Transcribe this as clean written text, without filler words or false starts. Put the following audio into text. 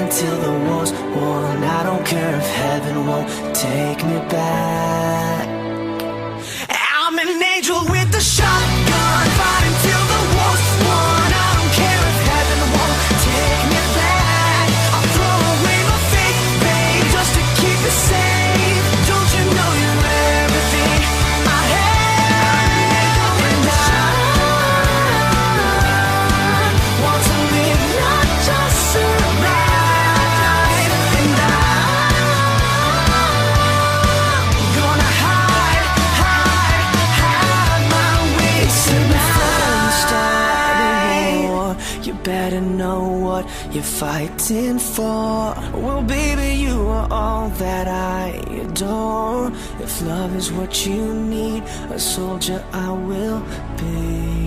until the war's won. I don't care if heaven won't take me back. I'm an angel with a shotgun, fighting till the war's won. I don't care if heaven won't take me back. I'll throw away my faith, babe, just to keep it safe. Don't you know you're everything I have? And I want to live, not just survive. And I'm gonna hide my way tonight. Start a war, you better know what you're fighting for. Well, baby, you are all that I adore. If love is what you need, a soldier I will be.